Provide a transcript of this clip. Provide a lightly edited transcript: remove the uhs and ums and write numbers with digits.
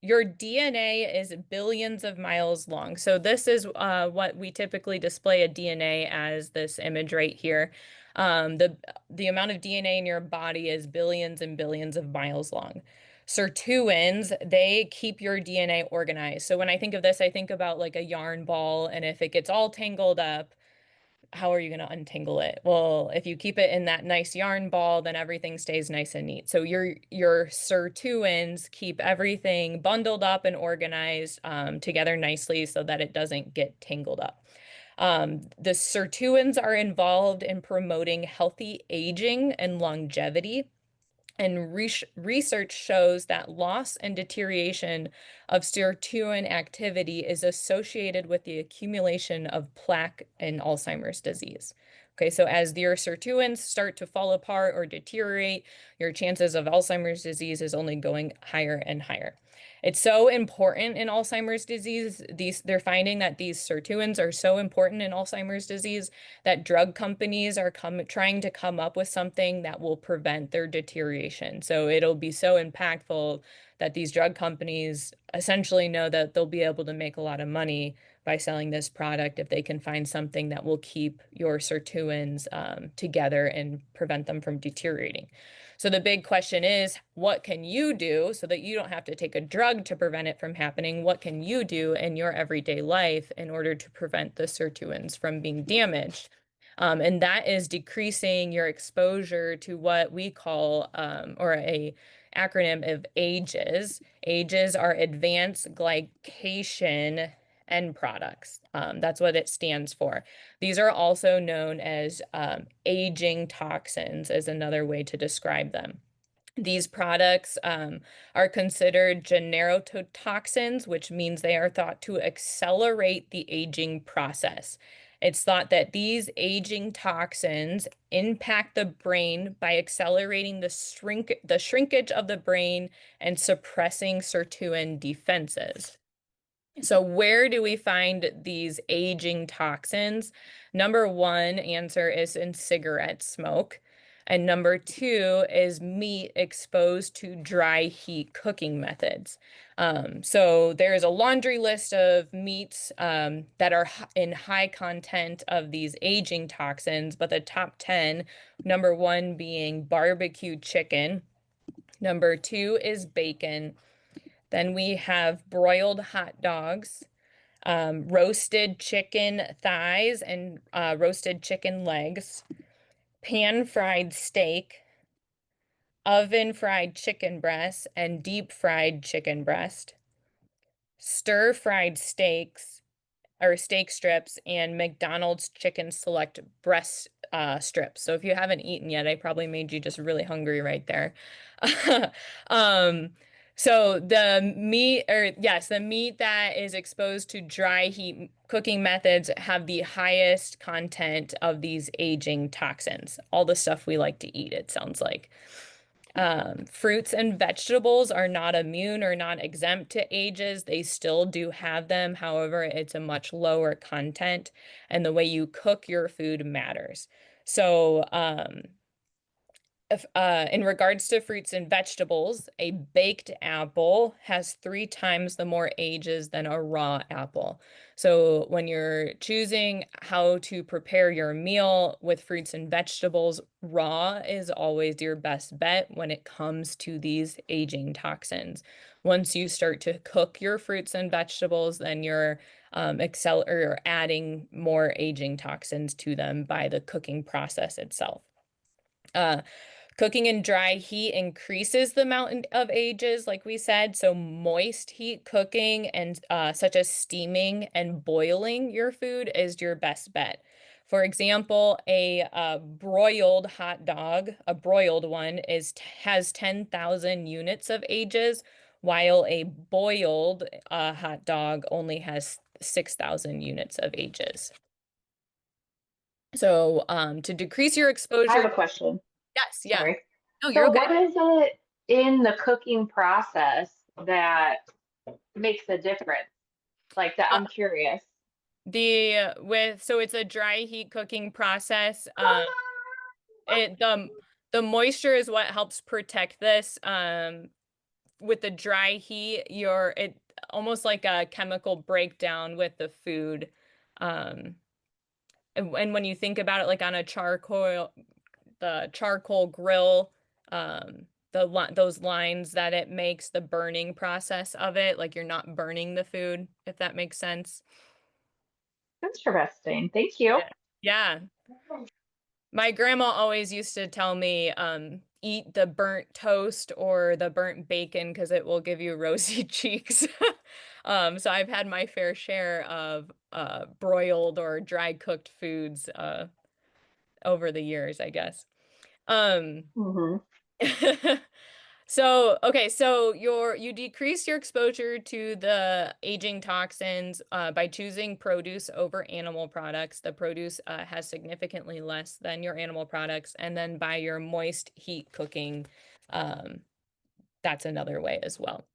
your DNA is billions of miles long. So this is what we typically display a DNA as, this image right here. The amount of DNA in your body is billions and billions of miles long. Sirtuins, they keep your DNA organized. So when I think of this, I think about like a yarn ball, and if it gets all tangled up, how are you going to untangle it? Well, if you keep it in that nice yarn ball, then everything stays nice and neat. So your sirtuins keep everything bundled up and organized together nicely so that it doesn't get tangled up. The sirtuins are involved in promoting healthy aging and longevity. And research shows that loss and deterioration of sirtuin activity is associated with the accumulation of plaque in Alzheimer's disease. Okay, so as your sirtuins start to fall apart or deteriorate, your chances of Alzheimer's disease is only going higher and higher. It's so important in Alzheimer's disease. They're finding that these sirtuins are so important in Alzheimer's disease that drug companies are trying to come up with something that will prevent their deterioration. So it'll be so impactful that these drug companies essentially know that they'll be able to make a lot of money by selling this product if they can find something that will keep your sirtuins together and prevent them from deteriorating. So the big question is, what can you do so that you don't have to take a drug to prevent it from happening? What can you do in your everyday life in order to prevent the sirtuins from being damaged? And that is decreasing your exposure to what we call, or a acronym of AGEs. AGEs are advanced glycation end products. That's what it stands for. These are also known as aging toxins, as another way to describe them. These products are considered generotoxins, which means they are thought to accelerate the aging process. It's thought that these aging toxins impact the brain by accelerating the shrinkage of the brain and suppressing sirtuin defenses. So where do we find these aging toxins? Number one answer is in cigarette smoke. And number two is meat exposed to dry heat cooking methods. So there is a laundry list of meats that are in high content of these aging toxins, but the top 10, number one being barbecue chicken. Number two is bacon. Then we have broiled hot dogs, roasted chicken thighs and roasted chicken legs, pan-fried steak, oven-fried chicken breast, and deep-fried chicken breast, stir-fried steaks or steak strips, and McDonald's chicken select breast strips. So if you haven't eaten yet, I probably made you just really hungry right there. Um, so the meat, or yes, the meat that is exposed to dry heat cooking methods have the highest content of these aging toxins. All the stuff we like to eat, it sounds like. Fruits and vegetables are not immune or not exempt to ages. They still do have them. However, it's a much lower content, and the way you cook your food matters. So, in regards to fruits and vegetables, a baked apple has 3 times the more ages than a raw apple. So when you're choosing how to prepare your meal with fruits and vegetables, raw is always your best bet when it comes to these aging toxins. Once you start to cook your fruits and vegetables, then you're or adding more aging toxins to them by the cooking process itself. Cooking in dry heat increases the amount of ages, like we said. So moist heat cooking and such as steaming and boiling your food is your best bet. For example, a broiled hot dog, a broiled one, has 10,000 units of ages, while a boiled hot dog only has 6,000 units of ages. So to decrease your I have exposure, a question. yes, yeah. Sorry. No, you're So, okay. what is it in the cooking process that makes a difference? Like that, I'm curious. So it's a dry heat cooking process. It the moisture is what helps protect this. with the dry heat, it almost like a chemical breakdown with the food. Um, and when you think about it, like on the charcoal grill, those lines that it makes, the burning process of it, like you're not burning the food, if that makes sense. Interesting. Thank you. Yeah. Yeah. My grandma always used to tell me, eat the burnt toast or the burnt bacon because it will give you rosy cheeks. So I've had my fair share of broiled or dry cooked foods over the years, I guess. Um, Hmm. So, okay, so you decrease your exposure to the aging toxins by choosing produce over animal products. The produce has significantly less than your animal products, and then by your moist heat cooking, um, that's another way as well.